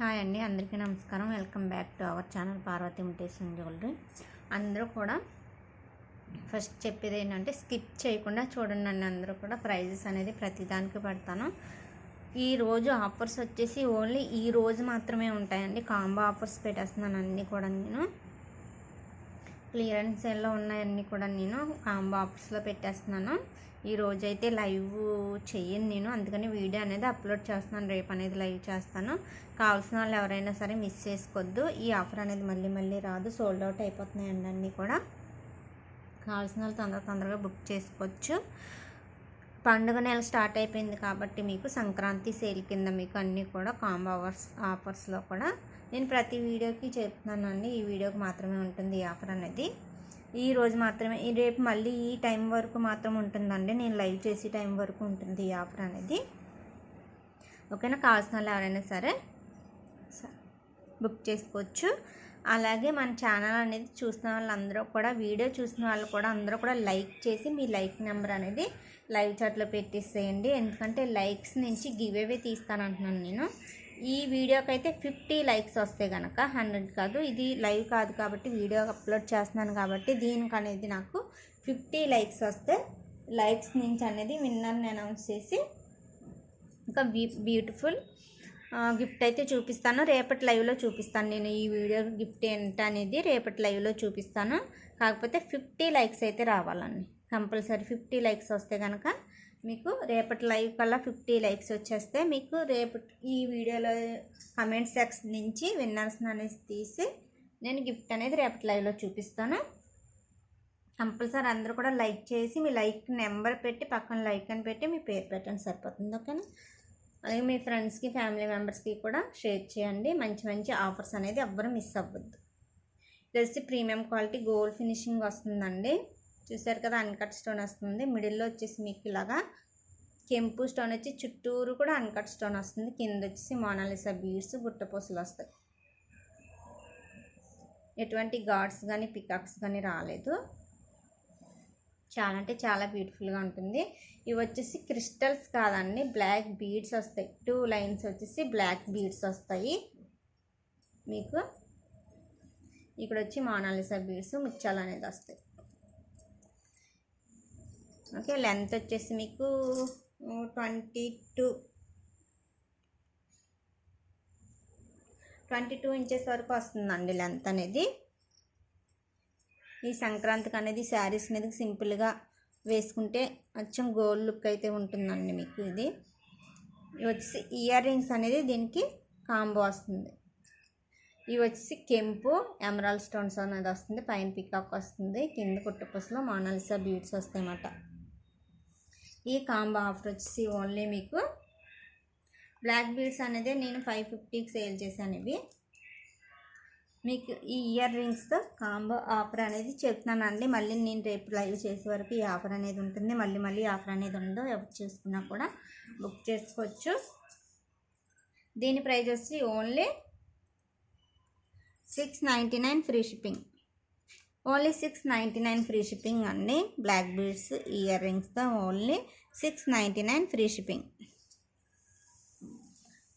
Hi అండి, అందరికీ నమస్కారం. Welcome back to our channel Parvathi imitation jewellery. అందరూ కూడా ఫస్ట్ చెప్పేది ఏంటంటే స్కిప్ చేయకుండా చూడండి. అందరూ కూడా ప్రైజెస్ అనేది ప్రతిదానికి పెడతాను. ఈరోజు ఆఫర్స్ వచ్చేసి ఓన్లీ ఈ రోజు మాత్రమే ఉంటాయండి. కాంబో ఆఫర్స్ పెట్టేస్తున్నాను అన్నీ కూడా. నేను క్లియరెన్స్ సేల్లో ఉన్నాయన్నీ కూడా నేను కాంబో ఆఫర్స్లో పెట్టేస్తున్నాను. ఈ రోజైతే లైవ్ చెయ్యను నేను, అందుకని వీడియో అనేది అప్లోడ్ చేస్తున్నాను. రేపు అనేది లైవ్ చేస్తాను. కావాల్సిన వాళ్ళు ఎవరైనా సరే మిస్ చేసుకోవద్దు. ఈ ఆఫర్ అనేది మళ్ళీ రాదు, సోల్డ్ అవుట్ అయిపోతున్నాయండి అన్నీ కూడా. కావాల్సిన వాళ్ళు తొందరగా బుక్ చేసుకోవచ్చు. పండుగ నెల స్టార్ట్ అయిపోయింది కాబట్టి మీకు సంక్రాంతి సేల్ కింద మీకు అన్నీ కూడా కాంబో ఆఫర్స్లో కూడా నేను ప్రతి వీడియోకి చెప్తున్నానండి. ఈ వీడియోకి మాత్రమే ఉంటుంది ఈ ఆఫర్ అనేది. ఈ రోజు మాత్రమే, రేపు మళ్ళీ ఈ టైం వరకు మాత్రం ఉంటుందండి. నేను లైవ్ చేసే టైం వరకు ఉంటుంది ఈ ఆఫర్ అనేది. ఓకేనా? కావాల్సిన వాళ్ళు ఎవరైనా సరే బుక్ చేసుకోవచ్చు. అలాగే మన ఛానల్ అనేది చూసిన వాళ్ళందరూ కూడా, వీడియో చూసిన వాళ్ళు కూడా అందరూ కూడా లైక్ చేసి మీ లైక్ నెంబర్ అనేది లైవ్ చాట్లో పెట్టేసేయండి. ఎందుకంటే లైక్స్ నుంచి గివ్ అవే తీస్తానంటున్నాను నేను. ఈ వీడియోకి అయితే 50 లైక్స్ వస్తే కనుక 100 కాదు, ఇది లైవ్ కాదు కాబట్టి వీడియో అప్లోడ్ చేస్తున్నాను కాబట్టి దీనికి అనేది నాకు 50 లైక్స్ వస్తే లైక్స్ నుంచి అనేది విన్నర్ని అనౌన్స్ చేసి ఒక బ్యూటిఫుల్ గిఫ్ట్ అయితే చూపిస్తాను. రేపటి లైవ్లో చూపిస్తాను నేను ఈ వీడియో గిఫ్ట్ ఏంటి అనేది రేపటి లైవ్లో చూపిస్తాను. కాకపోతే 50 లైక్స్ అయితే రావాలండి కంపల్సరీ. 50 లైక్స్ వస్తే కనుక మీకు రేపటి లైవ్ కల్లా 50 లైక్స్ వచ్చేస్తే మీకు రేపటి ఈ వీడియోలో కమెంట్ సెక్షన్ నుంచి విన్నర్స్ అనేది తీసి నేను గిఫ్ట్ అనేది రేపటి లైవ్లో చూపిస్తాను. కంపల్సరీ అందరూ కూడా లైక్ చేసి మీ లైక్ నెంబర్ పెట్టి పక్కన లైక్ అని పెట్టి మీ పేరు పెట్టండి, సరిపోతుంది. ఓకేనా? అలాగే మీ ఫ్రెండ్స్కి ఫ్యామిలీ మెంబర్స్కి కూడా షేర్ చేయండి. మంచి ఆఫర్స్ అనేది ఎవ్వరూ మిస్ అవ్వద్దు. ఇది వచ్చి ప్రీమియం క్వాలిటీ గోల్డ్ ఫినిషింగ్ వస్తుందండి. చూసారు కదా, అన్కట్ స్టోన్ వస్తుంది. మిడిల్లో వచ్చేసి మీకు ఇలాగా కెంపు స్టోన్ వచ్చి చుట్టూరు కూడా అన్కట్ స్టోన్ వస్తుంది. కింద వచ్చేసి మోనాలిసా బీడ్స్ గుట్టపూసలు వస్తాయి. ఎటువంటి గాడ్స్ కానీ పికాక్స్ కానీ రాలేదు. చాలా అంటే చాలా బ్యూటిఫుల్గా ఉంటుంది. ఇవి వచ్చేసి క్రిస్టల్స్ కాదండి, బ్లాక్ బీడ్స్ వస్తాయి. 2 లైన్స్ వచ్చేసి బ్లాక్ బీడ్స్ వస్తాయి మీకు. ఇక్కడ వచ్చి మోనాలిసా బీడ్స్ ముత్యాలు అనేది వస్తాయి. ఓకే, లెంత్ వచ్చేసి మీకు 22 ఇంచెస్ వరకు వస్తుందండి లెంత్ అనేది. ఈ సంక్రాంతికి అనేది శారీస్ మీద సింపుల్గా వేసుకుంటే కొంచెం గోల్డ్ లుక్ అయితే ఉంటుందండి మీకు. ఇది వచ్చేసి ఇయర్ రింగ్స్ అనేది దీనికి కాంబో వస్తుంది. ఇవి వచ్చేసి కెంపు ఎమరాల్డ్ స్టోన్స్ అనేది వస్తుంది. పైన పికాక్ వస్తుంది, కింద కుట్టుపూసలో మోనాలిసా బీడ్స్ వస్తాయి అన్నమాట. ఈ కాంబో ఆఫర్ వచ్చేసి ఓన్లీ మీకు బ్లాక్ బీడ్స్ అనేది నేను 550కి సేల్ చేశాను. ఇవి మీకు ఈ ఇయర్ రింగ్స్తో కాంబో ఆఫర్ అనేది చెప్తున్నానండి. మళ్ళీ నేను రేపు లైవ్ చేసే వరకు ఈ ఆఫర్ అనేది ఉంటుంది. మళ్ళీ ఆఫర్ అనేది ఉండదు. ఎవరు చేసుకున్నా కూడా బుక్ చేసుకోవచ్చు. దీని ప్రైస్ వచ్చి only 699 free shipping. Only 699 free shipping అండి. బ్లాక్ బీడ్స్ ఇయర్ రింగ్స్తో ఓన్లీ 699 ఫ్రీ షిప్పింగ్.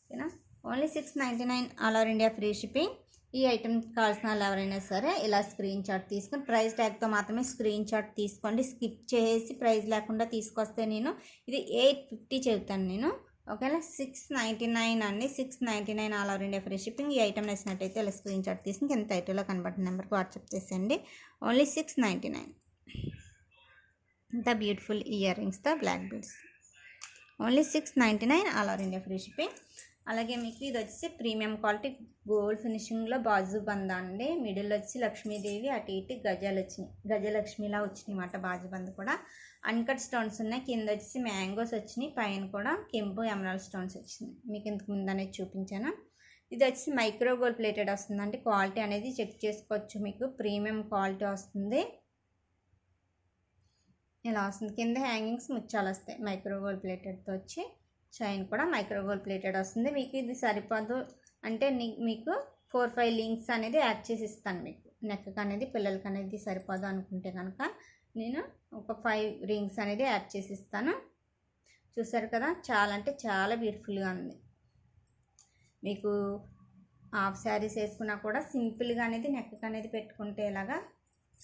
ఓకేనా? Only 699 all over India free shipping. ఈ ఐటమ్ కావాల్సిన వాళ్ళు ఎవరైనా సరే ఇలా స్క్రీన్ షాట్ తీసుకొని ప్రైస్ ట్యాగ్తో మాత్రమే స్క్రీన్ షాట్ తీసుకోండి. స్కిప్ చేసి ప్రైస్ లేకుండా తీసుకొస్తే నేను ఇది 850 చెబుతాను నేను. ఓకేనా? 699 అండి. 699 all over India free shipping. ఈ ఐటమ్ నచ్చినట్టయితే ఇలా స్క్రీన్ షాట్ తీసుకుని కింద టైటిల్లో కనబడిన నెంబర్కి వాట్సాప్ చేసేయండి. ఓన్లీ 699. ఇంత బ్యూటిఫుల్ ఇయర్ రింగ్స్తో black beads only 699 all over India free shipping. అలాగే మీకు ఇది వచ్చి ప్రీమియం క్వాలిటీ గోల్డ్ ఫినిషింగ్లో బాజు బంద అండి. మిడిల్ వచ్చి లక్ష్మీదేవి, అటు ఇటు గజాలు వచ్చినాయి, గజలక్ష్మిలా వచ్చినాయి అన్నమాట. బాజు బంద కూడా అన్కట్ స్టోన్స్ ఉన్నాయి. కింద వచ్చేసి మ్యాంగోస్ వచ్చినాయి, పైన కూడా కెంపు ఎమరాల్డ్ స్టోన్స్ వచ్చినాయి. మీకు ఇంతకు ముందు అనేది చూపించాను. ఇది వచ్చి మైక్రో గోల్డ్ ప్లేటెడ్ వస్తుందండి. క్వాలిటీ అనేది చెక్ చేసుకోవచ్చు. మీకు ప్రీమియం క్వాలిటీ వస్తుంది. ఇలా వస్తుంది. కింద హ్యాంగింగ్స్ ముత్యాలు వస్తాయి. మైక్రో గోల్డ్ ప్లేటెడ్తో వచ్చి చైన్ కూడా మైక్రో గోల్డ్ ప్లేటెడ్ వస్తుంది. మీకు ఇది సరిపోదు అంటే మీకు 4-5 లింక్స్ అనేది యాడ్ చేసి ఇస్తాను. మీకు నెక్ అనేది పిల్లలకి అనేది సరిపోదు అనుకుంటే కనుక నేను ఒక 5 రింగ్స్ అనేది యాడ్ చేసి ఇస్తాను. చూసారు కదా, చాలా అంటే చాలా బ్యూటిఫుల్గా ఉంది. మీకు హాఫ్ శారీస్ వేసుకున్నా కూడా సింపుల్గా అనేది నెక్ అనేది పెట్టుకుంటే ఇలాగా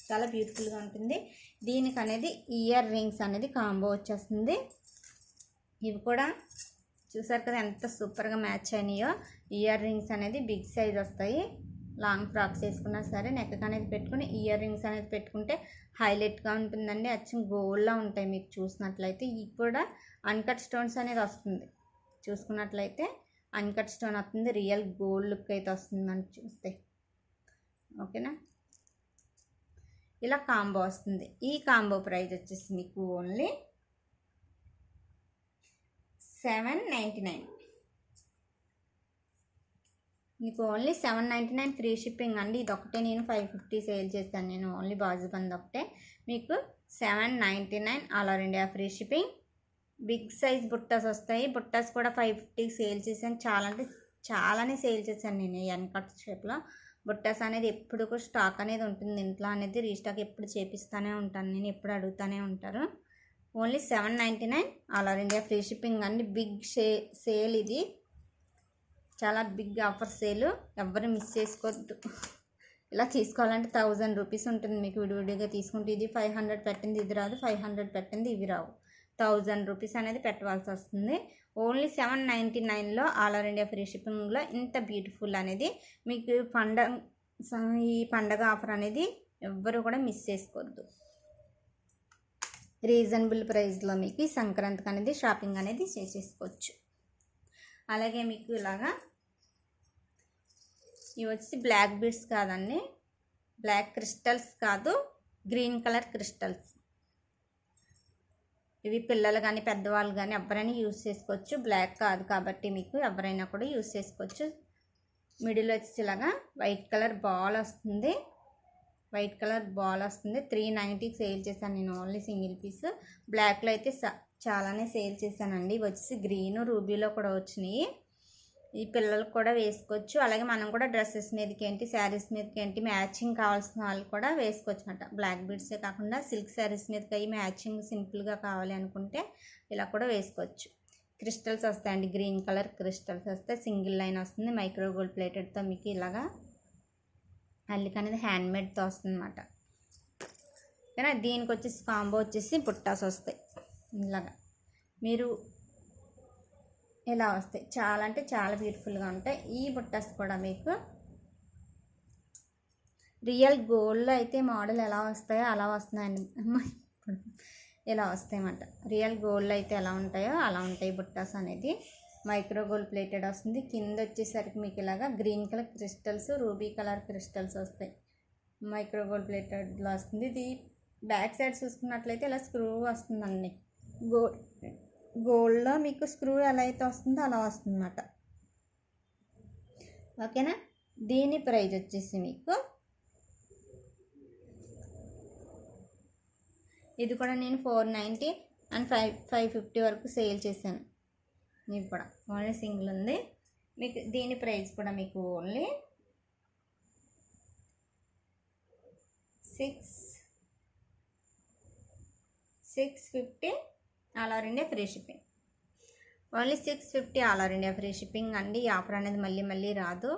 చాలా బ్యూటిఫుల్గా ఉంటుంది. దీనికి అనేది ఇయర్ రింగ్స్ అనేది కాంబో వచ్చేస్తుంది. ఇవి కూడా చూసారు కదా ఎంత సూపర్గా మ్యాచ్ అయినాయో. ఇయర్ రింగ్స్ అనేది బిగ్ సైజ్ వస్తాయి. లాంగ్ ఫ్రాక్స్ వేసుకున్నా సరే నెక్ అనేది పెట్టుకుని ఇయర్ రింగ్స్ అనేది పెట్టుకుంటే హైలైట్గా ఉంటుందండి. అచ్చం గోల్డ్లా ఉంటాయి మీకు చూసినట్లయితే. ఇవి కూడా అన్కట్ స్టోన్స్ అనేది వస్తుంది. చూసుకున్నట్లయితే అన్కట్ స్టోన్ వస్తుంది. రియల్ గోల్డ్ లుక్ అయితే వస్తుందని చూస్తే. ఓకేనా, ఇలా కాంబో వస్తుంది. ఈ కాంబో ప్రైస్ వచ్చేసి మీకు ఓన్లీ 799. మీకు ఓన్లీ 799 ఫ్రీ షిప్పింగ్ అండి. ఇది ఒకటే నేను 550 సేల్ చేశాను. నేను ఓన్లీ బాజుబంద్ ఒకటే మీకు 799 all over India free shipping. Big size బుట్టాస్ వస్తాయి. బుట్టాస్ కూడా 550 సేల్ చేశాను. చాలా అంటే చాలానే సేల్ చేశాను నేను ఈ అన్కట్ షేప్లో. బుట్టాస్ అనేది ఎప్పుడు కూడా స్టాక్ అనేది ఉంటుంది ఇంట్లో అనేది. రీస్టాక్ ఎప్పుడు చేపిస్తూనే ఉంటాను నేను, ఎప్పుడు అడుగుతూనే ఉంటారు. Only 799 all over India free shipping అండి. బిగ్ సేల్ ఇది, చాలా బిగ్ ఆఫర్ సేల్. ఎవరు మిస్ చేసుకోవద్దు. ఇలా తీసుకోవాలంటే 1000 రూపీస్ ఉంటుంది మీకు విడివిడిగా తీసుకుంటే. ఇది 500 పెట్టింది ఇది రాదు, 500 పెట్టింది ఇవి రావు. 1000 రూపీస్ అనేది పెట్టవలసి వస్తుంది. ఓన్లీ 799లో ఆల్ ఓవర్ ఇండియా ఫ్రీ షిప్పింగ్లో ఇంత బ్యూటిఫుల్ అనేది మీకు ఈ పండగ ఆఫర్ అనేది ఎవ్వరు కూడా మిస్ చేసుకోవద్దు. రీజనబుల్ ప్రైస్లో మీకు ఈ సంక్రాంతికి అనేది షాపింగ్ అనేది చేసేసుకోవచ్చు. అలాగే మీకు ఇలాగా ఇవి వచ్చి బ్లాక్ బీడ్స్ కాదండి, బ్లాక్ క్రిస్టల్స్ కాదు, గ్రీన్ కలర్ క్రిస్టల్స్. ఇవి పిల్లలు కానీ పెద్దవాళ్ళు కానీ ఎవరైనా యూజ్ చేసుకోవచ్చు. బ్లాక్ కాదు కాబట్టి మీకు ఎవరైనా కూడా యూజ్ చేసుకోవచ్చు. మిడిల్ వచ్చి ఇలాగా వైట్ కలర్ బాల్ వస్తుంది. వైట్ కలర్ బాల్ వస్తుంది. 390కి సేల్ చేశాను నేను ఓన్లీ సింగిల్ పీస్. బ్లాక్లో అయితే చాలానే సేల్ చేశానండి. ఇవి వచ్చేసి గ్రీన్ రూబీలో కూడా వచ్చినాయి. ఈ పిల్లలకు కూడా వేసుకోవచ్చు. అలాగే మనం కూడా డ్రెస్సెస్ మీదకి ఏంటి, శారీస్ మీదకి ఏంటి మ్యాచింగ్ కావాల్సిన వాళ్ళు కూడా వేసుకోవచ్చు అనమాట. బ్లాక్ బీడ్సే కాకుండా సిల్క్ శారీస్ మీదకి అవి మ్యాచింగ్ సింపుల్గా కావాలి అనుకుంటే ఇలా కూడా వేసుకోవచ్చు. క్రిస్టల్స్ వస్తాయండి, గ్రీన్ కలర్ క్రిస్టల్స్ వస్తాయి. సింగిల్ లైన్ వస్తుంది. మైక్రో గోల్డ్ ప్లేటెడ్తో మీకు ఇలాగా అల్లిక అనేది హ్యాండ్మేడ్తో వస్తుంది అనమాట. కానీ దీనికి వచ్చేసి కాంబో వచ్చేసి బుట్టాస్ వస్తాయి. ఇలాగా మీరు ఇలా వస్తాయి. చాలా అంటే చాలా బ్యూటిఫుల్గా ఉంటాయి. ఈ బుట్టాస్ కూడా మీకు రియల్ గోల్డ్లో అయితే మోడల్ ఎలా వస్తాయో అలా వస్తున్నాయండి. ఇలా వస్తాయి అన్నమాట. రియల్ గోల్డ్లో అయితే ఎలా ఉంటాయో అలా ఉంటాయి బుట్టాస్ అనేది. మైక్రో గోల్డ్ ప్లేటెడ్ వస్తుంది. కింద వచ్చేసరికి మీకు ఇలాగా green colour crystals, ruby colour crystals వస్తాయి. మైక్రో గోల్డ్ ప్లేటెడ్లో వస్తుంది. ఇది బ్యాక్ సైడ్ చూసుకున్నట్లయితే ఇలా స్క్రూ వస్తుందండి. గోల్డ్లో మీకు స్క్రూ ఎలా అయితే వస్తుందో అలా వస్తుంది అన్నమాట. ఓకేనా, దీని ప్రైజ్ వచ్చేసి మీకు ఇది కూడా నేను 490 అండ్ 550 వరకు సేల్ చేశాను. ఇది కూడా ఓన్లీ సింగిల్ ఉంది మీకు. దీని ప్రైస్ కూడా మీకు only 650 all over India free shipping. Only 650 all over India free shipping అండి. ఈ ఆఫర్ అనేది మళ్ళీ రాదు.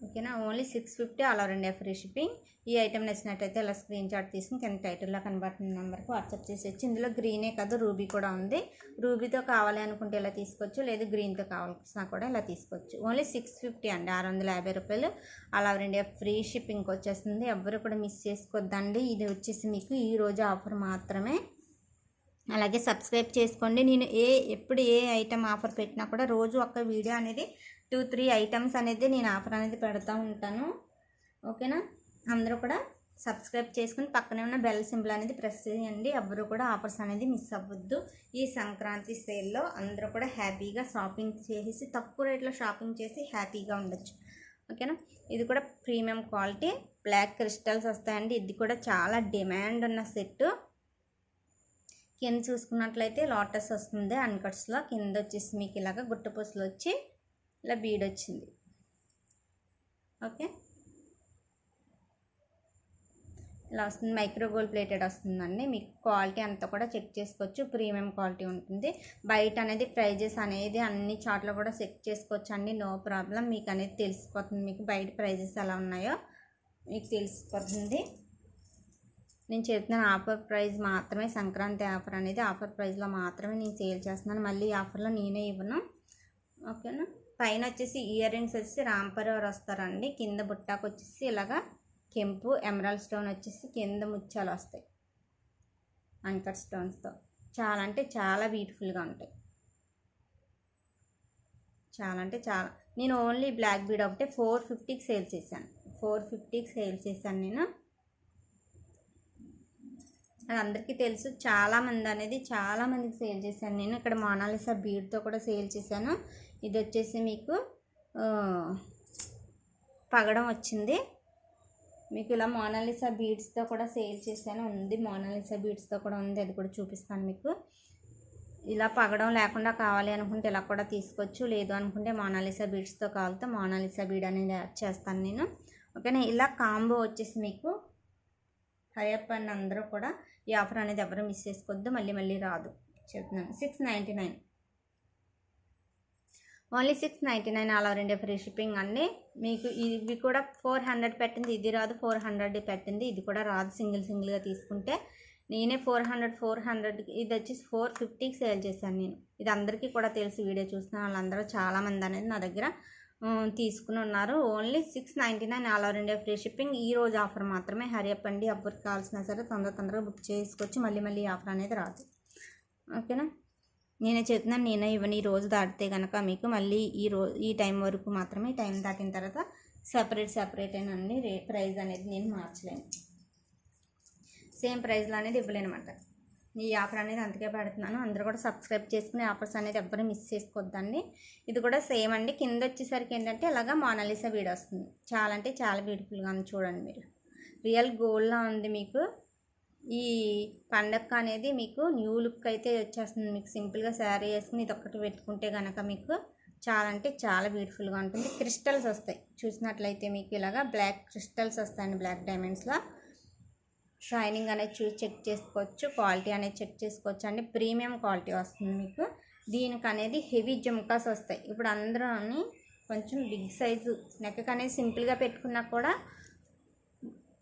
ఓకేనా, only 650 all over India free shipping. ఈ ఐటెం నచ్చినట్టయితే ఇలా స్క్రీన్ షాట్ తీసుకుని కింద టైటిల్లో కనబడుతున్న నెంబర్కి వాట్సాప్ చేసేయచ్చు. ఇందులో గ్రీనే కాదు రూబీ కూడా ఉంది. రూబీతో కావాలి అనుకుంటే ఇలా తీసుకోవచ్చు, లేదు గ్రీన్తో కావాల్సినా కూడా ఇలా తీసుకోవచ్చు. ఓన్లీ 650 అండి, 650 రూపాయలు ఆల్ ఓవర్ ఇండియా ఫ్రీ షిప్పింగ్కి వచ్చేస్తుంది. ఎవరు కూడా మిస్ చేసుకోవద్దండి. ఇది వచ్చేసి మీకు ఈరోజు ఆఫర్ మాత్రమే. అలాగే సబ్స్క్రైబ్ చేసుకోండి. నేను ఎప్పుడు ఏ ఐటెం ఆఫర్ పెట్టినా కూడా రోజు ఒక వీడియో అనేది 2-3 ఐటమ్స్ అనేది నేను ఆఫర్ అనేది పెడతా ఉంటాను. ఓకేనా, అందరూ కూడా సబ్స్క్రైబ్ చేసుకుని పక్కనే ఉన్న బెల్ సింబల్ అనేది ప్రెస్ చేయండి. ఎవరు కూడా ఆఫర్స్ అనేది మిస్ అవ్వద్దు. ఈ సంక్రాంతి సేల్లో అందరూ కూడా హ్యాపీగా షాపింగ్ చేసి తక్కువ రేట్లో షాపింగ్ చేసి హ్యాపీగా ఉండొచ్చు. ఓకేనా, ఇది కూడా ప్రీమియం క్వాలిటీ బ్లాక్ క్రిస్టల్స్ వస్తాయండి. ఇది కూడా చాలా డిమాండ్ ఉన్న సెట్. కింద చూసుకున్నట్లయితే లోటస్ వస్తుంది అన్కట్స్లో. కింద వచ్చేసి మీకు ఇలాగ గుట్టపూసలు వచ్చి ఇలా బీడ్ వచ్చింది. ఓకే, ఇలా వస్తుంది. మైక్రో గోల్డ్ ప్లేటెడ్ వస్తుందండి. మీకు క్వాలిటీ అంతా కూడా చెక్ చేసుకోవచ్చు. ప్రీమియం క్వాలిటీ ఉంటుంది. బయట అనేది ప్రైజెస్ అనేది అన్ని చాట్లో కూడా చెక్ చేసుకోవచ్చు అండి. No problem. మీకు అనేది తెలిసిపోతుంది. మీకు బయట ప్రైజెస్ ఎలా ఉన్నాయో మీకు తెలిసిపోతుంది. నేను చెప్తున్నాను ఆఫర్ ప్రైస్ మాత్రమే. సంక్రాంతి ఆఫర్ అనేది ఆఫర్ ప్రైస్లో మాత్రమే నేను సేల్ చేస్తున్నాను. మళ్ళీ ఈ ఆఫర్లో నేనే ఇవ్వను. ఓకేనా. పైన వచ్చేసి ఇయర్ రింగ్స్ వచ్చేసి రాంపరవర్ వస్తారండి. కింద బుట్టాకు వచ్చేసి ఇలాగా కెంపు ఎమరాల్డ్ స్టోన్ వచ్చేసి కింద ముత్యాలు వస్తాయి అంకర్ స్టోన్స్తో. చాలా అంటే చాలా బ్యూటిఫుల్గా ఉంటాయి. చాలా అంటే చాలా. నేను ఓన్లీ బ్లాక్ బీడ్ ఒకటే 450కి సేల్ చేశాను. 450కి సేల్ చేశాను నేను. అది అందరికీ తెలుసు. చాలామందికి సేల్ చేశాను నేను. ఇక్కడ మోనాలిసా బీడ్తో కూడా సేల్ చేశాను. ఇది వచ్చేసి మీకు పగడం వచ్చింది. మీకు ఇలా మోనాలిసా బీడ్స్తో కూడా సేల్ చేశాను. ఉంది మోనాలిసా బీడ్స్తో కూడా ఉంది. అది కూడా చూపిస్తాను మీకు. ఇలా పగడం లేకుండా కావాలి అనుకుంటే ఇలా కూడా తీసుకోవచ్చు. లేదు అనుకుంటే మోనాలిసా బీడ్స్తో కావాలితే మోనాలిసా బీడ్ అనేది యాడ్ చేస్తాను నేను. ఓకేనా. ఇలా కాంబో వచ్చేసి మీకు హైప్ అండ్ అందరూ కూడా ఈ ఆఫర్ అనేది ఎవరు మిస్ చేసుకోవద్దు. మళ్ళీ రాదు చెప్తున్నాను. 699 only 699 all over India free shipping అండి. మీకు ఇవి కూడా 400 పెట్టింది. ఇది రాదు. 400 పెట్టింది. ఇది కూడా రాదు. సింగిల్గా తీసుకుంటే నేనే 400 ఇది వచ్చేసి 450కి సేల్ చేశాను నేను. ఇది అందరికీ కూడా తెలుసు. వీడియో చూస్తున్న వాళ్ళందరూ చాలామంది అనేది నా దగ్గర తీసుకుని ఉన్నారు. Only 699 all over India free shipping. ఈ రోజు ఆఫర్ మాత్రమే. హరియప్ అండి. ఎవరికి కావాల్సినా సరే తొందరగా బుక్ చేసుకోవచ్చు. మళ్ళీ ఆఫర్ అనేది రాదు. ఓకేనా. నేనే చెప్తున్నాను. నేనే ఇవన్నీ ఈ రోజు దాటితే కనుక మీకు మళ్ళీ ఈ టైం వరకు మాత్రమే. టైం దాటిన తర్వాత సెపరేట్ అయినండి. ప్రైస్ అనేది నేను మార్చలేను. సేమ్ ప్రైస్లో అనేది ఇవ్వలేను అనమాట. ఈ ఆఫర్ అనేది అందుకే పెడుతున్నాను. అందరూ కూడా సబ్స్క్రైబ్ చేసుకుని ఆఫర్స్ అనేది ఎవ్వరూ మిస్ చేసుకోవద్దండి. ఇది కూడా సేమ్ అండి. కింద వచ్చేసరికి ఏంటంటే ఇలాగా మోనాలిసా బీడ్ వస్తుంది. చాలా అంటే చాలా బ్యూటిఫుల్గా ఉంది. చూడండి మీరు. రియల్ గోల్డ్లా ఉంది. మీకు ఈ పండగ అనేది మీకు న్యూ లుక్ అయితే వచ్చేస్తుంది. మీకు సింపుల్గా శారీ వేసుకుని ఇది ఒక్కటి పెట్టుకుంటే కనుక మీకు చాలా అంటే చాలా బ్యూటిఫుల్గా ఉంటుంది. క్రిస్టల్స్ వస్తాయి. చూసినట్లయితే మీకు ఇలాగా బ్లాక్ క్రిస్టల్స్ వస్తాయండి. బ్లాక్ డైమండ్స్లో షైనింగ్ అనేది చూసి చెక్ చేసుకోవచ్చు. క్వాలిటీ అనేది చెక్ చేసుకోవచ్చు అండి. ప్రీమియం క్వాలిటీ వస్తుంది మీకు. దీనికి అనేది హెవీ జుమ్కాస్ వస్తాయి. ఇప్పుడు అందరూని కొంచెం బిగ్ సైజు నెక్ అనేది సింపుల్గా పెట్టుకున్నా కూడా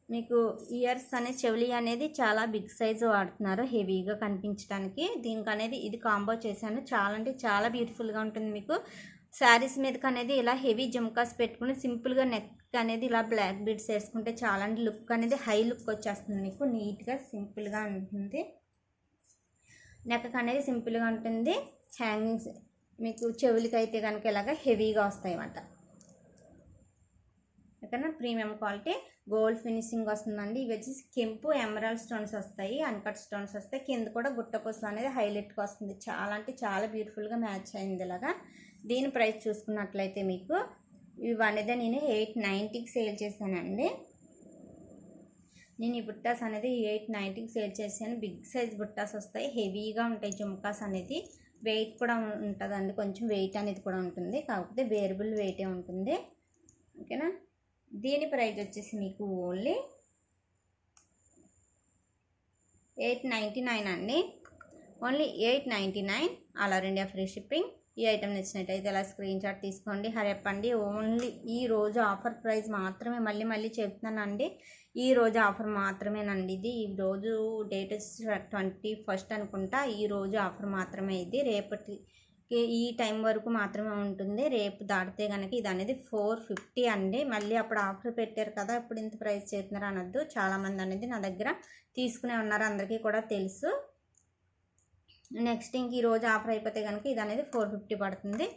మీకు ఇయర్స్ అనేది చెవులి అనేది చాలా బిగ్ సైజు వాడుతున్నారు హెవీగా కనిపించడానికి. దీనికి అనేది ఇది కాంబో చేశాను. చాలా అంటే చాలా బ్యూటిఫుల్గా ఉంటుంది. మీకు శారీస్ మీదకి అనేది ఇలా హెవీ జుమ్కాస్ పెట్టుకుని సింపుల్గా నెక్ అనేది ఇలా బ్లాక్ బీడ్స్ వేసుకుంటే చాలా అంటే లుక్ అనేది హై లుక్ వచ్చేస్తుంది. మీకు నీట్గా సింపుల్గా ఉంటుంది. నెక్ అనేది సింపుల్గా ఉంటుంది. హ్యాంగింగ్స్ మీకు చెవులకి అయితే కనుక ఇలాగ హెవీగా వస్తాయి అన్నమాట. ఓకేనా. ప్రీమియం క్వాలిటీ గోల్డ్ ఫినిషింగ్ వస్తుందండి. ఇవి వచ్చేసి కెంపు ఎమరాల్డ్ స్టోన్స్ వస్తాయి. అన్కట్ స్టోన్స్ వస్తాయి. కింద కూడా గుట్టపూసలు అనేది హైలైట్గా వస్తుంది. చాలా అంటే చాలా బ్యూటిఫుల్గా మ్యాచ్ అయింది ఇలాగా. దీని ప్రైస్ చూసుకున్నట్లయితే మీకు ఇవి అనేది నేను 890కి సేల్ చేశానండి. నేను ఈ బుట్టాస్ అనేది 890కి సేల్ చేశాను. బిగ్ సైజ్ బుట్టాస్ వస్తాయి. హెవీగా ఉంటాయి జుమ్కాస్ అనేది. వెయిట్ కూడా ఉంటుందండి. కొంచెం వెయిట్ అనేది కూడా ఉంటుంది. కాకపోతే బేరబుల్ వెయిటే ఉంటుంది. ఓకేనా. దీని ప్రైస్ వచ్చేసి మీకు ఓన్లీ 899 అండి. Only 899 all over India free shipping. ఈ ఐటెం నచ్చినట్టయితే ఇలా స్క్రీన్ షాట్ తీసుకోండి. హరియప్పండి. ఓన్లీ ఈ రోజు ఆఫర్ ప్రైస్ మాత్రమే. మళ్ళీ చెప్తున్నానండి. ఈ రోజు ఆఫర్ మాత్రమేనండి ఇది. ఈ రోజు డేట్ 21 అనుకుంటా. ఈ రోజు ఆఫర్ మాత్రమే ఇది. రేపటి ఈ టైం వరకు మాత్రమే ఉంటుంది. రేపు దాటితే కనుక ఇది అనేది 450 అండి. మళ్ళీ అప్పుడు ఆఫర్ పెట్టారు కదా, ఇప్పుడు ఇంత ప్రైస్ చేస్తున్నారు అనొద్దు. చాలామంది అనేది నా దగ్గర తీసుకునే ఉన్నారు. అందరికీ కూడా తెలుసు. నెక్స్ట్ ఇంక ఈరోజు ఆఫర్ అయిపోతే కనుక ఇది అనేది 450 పడుతుంది.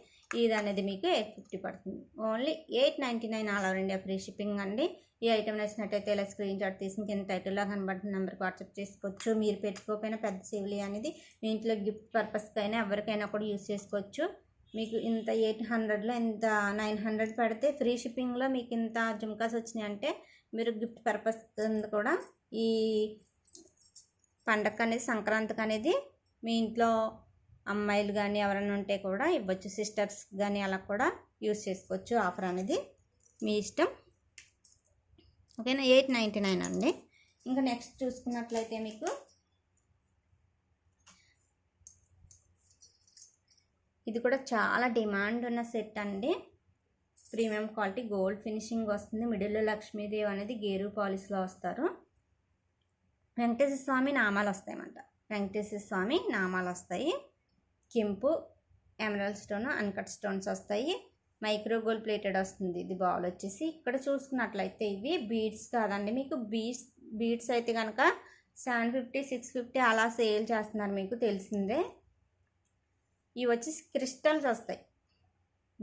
ఇది అనేది మీకు 850 పడుతుంది. Only 899 all over India free shipping అండి. ఈ ఐటెం నచ్చినట్టయితే ఇలా స్క్రీన్ షాట్ తీసి కింద టైటిల్లో కనబడుతున్న నెంబర్కి వాట్సాప్ చేసుకోవచ్చు. మీరు పెట్టుకోకపోయినా పెద్ద చెవులి అనేది మీ ఇంట్లో గిఫ్ట్ పర్పస్కి అయినా ఎవరికైనా కూడా యూజ్ చేసుకోవచ్చు. మీకు ఇంత 800లో ఇంత 900 పెడితే ఫ్రీ షిప్పింగ్లో మీకు ఇంత జుమ్కాస్ వచ్చినాయి అంటే మీరు గిఫ్ట్ పర్పస్ కింద కూడా ఈ పండగ అనేది సంక్రాంతికి అనేది మీ ఇంట్లో అమ్మాయిలు కానీ ఎవరైనా ఉంటే కూడా ఇవ్వచ్చు. సిస్టర్స్ కానీ అలా కూడా యూజ్ చేసుకోవచ్చు. ఆఫర్ అనేది మీ ఇష్టం. ఓకేనా. 899 అండి. ఇంకా నెక్స్ట్ చూసుకున్నట్లయితే మీకు ఇది కూడా చాలా డిమాండ్ ఉన్న సెట్ అండి. ప్రీమియం క్వాలిటీ గోల్డ్ ఫినిషింగ్ వస్తుంది. మిడిల్లో లక్ష్మీదేవి అనేది గేరు పాలిష్లో వస్తారు. వెంకటేశ్వర స్వామి నామాలు వస్తాయన్నమాట. వెంకటేశ్వర స్వామి నామాలు వస్తాయి. కెంపు ఎమరాల్డ్ స్టోన్ అన్కట్ స్టోన్స్ వస్తాయి. మైక్రో గోల్డ్ ప్లేటెడ్ వస్తుంది. ఇది బాల్ వచ్చేసి ఇక్కడ చూసుకున్నట్లయితే ఇవి బీడ్స్ కాదండి. మీకు బీడ్స్ అయితే కనుక 750 650 అలా సేల్ చేస్తున్నారు, మీకు తెలిసిందే. ఇవి వచ్చేసి క్రిస్టల్స్ వస్తాయి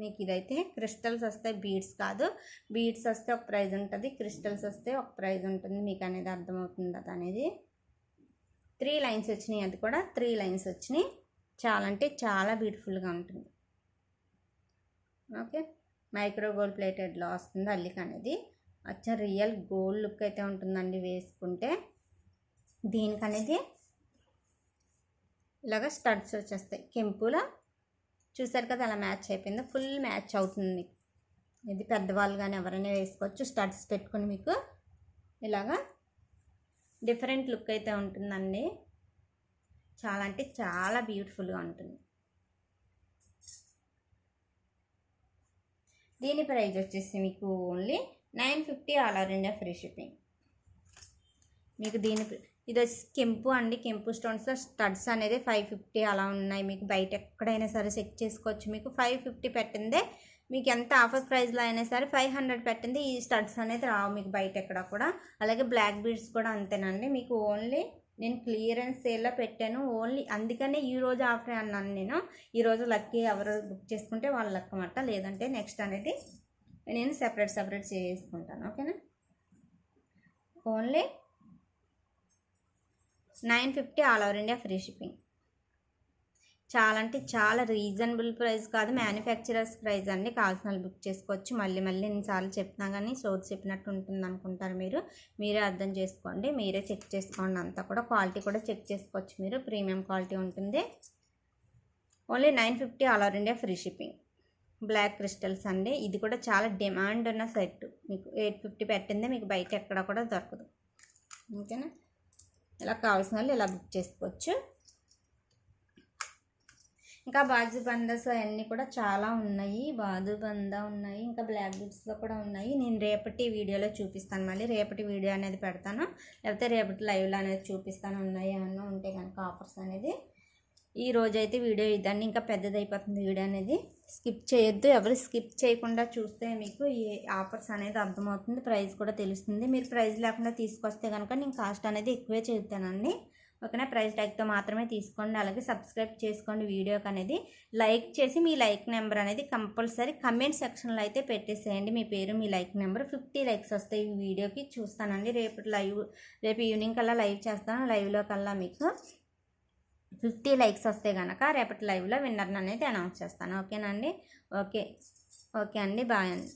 మీకు. ఇదైతే క్రిస్టల్స్ వస్తాయి, బీడ్స్ కాదు. బీడ్స్ వస్తే ఒక ప్రైజ్ ఉంటుంది, క్రిస్టల్స్ వస్తే ఒక ప్రైజ్ ఉంటుంది. మీకు అనేది అర్థమవుతుంది అది అనేది. 3 లైన్స్ వచ్చినాయి, అది కూడా 3 లైన్స్ వచ్చినాయి. చాలా అంటే చాలా బ్యూటిఫుల్గా ఉంటుంది. ఓకే, మైక్రో గోల్డ్ ప్లేటెడ్లో వస్తుంది అల్లిక అనేది. అచ్చా రియల్ గోల్డ్ లుక్ అయితే ఉంటుందండి వేసుకుంటే. దీనికనేది ఇలాగ స్టడ్స్ వచ్చేస్తాయి కెంపులో. చూసారు కదా అలా మ్యాచ్ అయిపోయింది, ఫుల్ మ్యాచ్ అవుతుంది. ఇది పెద్దవాళ్ళు కానీ ఎవరైనా వేసుకోవచ్చు. స్టడ్స్ పెట్టుకుని మీకు ఇలాగా డిఫరెంట్ లుక్ అయితే ఉంటుందండి. చాలా అంటే చాలా బ్యూటిఫుల్గా ఉంటుంది. దీని ప్రైస్ వచ్చేసి మీకు only 950 all over India free shipping. మీకు ఇది వచ్చి కెంపు అండి. కెంపు స్టోన్స్లో స్టడ్స్ అనేది 550 అలా ఉన్నాయి. మీకు బయట ఎక్కడైనా సరే చెక్ చేసుకోవచ్చు. మీకు 550 పెట్టిందే మీకు ఎంత ఆఫర్ ప్రైస్లో అయినా సరే 500 పెట్టింది ఈ స్టడ్స్ అనేది రావు మీకు బయట ఎక్కడ కూడా. అలాగే బ్లాక్ బీడ్స్ కూడా అంతేనండి. మీకు ఓన్లీ నేను క్లియరెన్స్ సేల్లో పెట్టాను ఓన్లీ, అందుకనే ఈరోజు ఆఫర్ అన్నాను నేను. ఈరోజు లక్కీ ఎవరు బుక్ చేసుకుంటే వాళ్ళ లక్ అన్నమాట. లేదంటే నెక్స్ట్ అనేది నేను సెపరేట్ చేసుకుంటాను. ఓకేనా. Only 950 all over India free shipping. చాలా అంటే చాలా రీజనబుల్ ప్రైస్ కాదు, మ్యానుఫ్యాక్చరర్స్ ప్రైస్ అండి. కావాల్సిన వాళ్ళు బుక్ చేసుకోవచ్చు. మళ్ళీ ఎన్నిసార్లు చెప్పినా కానీ సోది చెప్పినట్టు ఉంటుంది అనుకుంటారు మీరు. మీరే అర్థం చేసుకోండి, మీరే చెక్ చేసుకోండి. అంతా కూడా క్వాలిటీ కూడా చెక్ చేసుకోవచ్చు మీరు. ప్రీమియం క్వాలిటీ ఉంటుంది. Only 950 all over India free shipping. Black crystals అండి. ఇది కూడా చాలా డిమాండ్ ఉన్న సెట్. మీకు 850 పెట్టిందే మీకు బయట ఎక్కడ కూడా దొరకదు. ఓకేనా. ఇలా కావాల్సిన వాళ్ళు ఇలా బుక్ చేసుకోవచ్చు. ఇంకా బాజుబందాస్ అవన్నీ కూడా చాలా ఉన్నాయి. బాజుబందా ఉన్నాయి, ఇంకా బ్లాక్ బీడ్స్లో కూడా ఉన్నాయి. నేను రేపటి వీడియోలో చూపిస్తాను. మళ్ళీ రేపటి వీడియో అనేది పెడతాను, లేకపోతే రేపటి లైవ్లో అనేది చూపిస్తాను. ఉన్నాయి ఏమన్నా ఉంటే కనుక ఆఫర్స్ అనేది. ఈ రోజైతే వీడియో ఇదండి. ఇంకా పెద్దదైపోతుంది వీడియో అనేది. స్కిప్ చేయొద్దు, ఎవరు స్కిప్ చేయకుండా చూస్తే మీకు ఈ ఆఫర్స్ అనేది అర్థమవుతుంది, ప్రైస్ కూడా తెలుస్తుంది. మీరు ప్రైస్ లేకుండా తీసుకొస్తే కనుక నేను కాస్ట్ అనేది ఎక్కువే చెబుతానండి. ఓకేనా. ప్రైస్ ట్యాగ్తో మాత్రమే తీసుకోండి. అలాగే సబ్స్క్రైబ్ చేసుకోండి వీడియోకి అనేది. లైక్ చేసి మీ లైక్ నెంబర్ అనేది కంపల్సరీ కమెంట్ సెక్షన్లో అయితే పెట్టేసేయండి. మీ పేరు మీ లైక్ నెంబర్. 50 లైక్స్ వస్తాయి ఈ వీడియోకి. చూస్తానండి రేపు ఈవినింగ్ కల్లా లైవ్ చేస్తాను. లైవ్లో కల్లా మీకు 50 లైక్స్ వస్తే కనుక రేపటి లైవ్లో విన్నర్ని అనేది అనౌన్స్ చేస్తాను. ఓకేనా అండి. ఓకే అండి, బాయ్ అండి.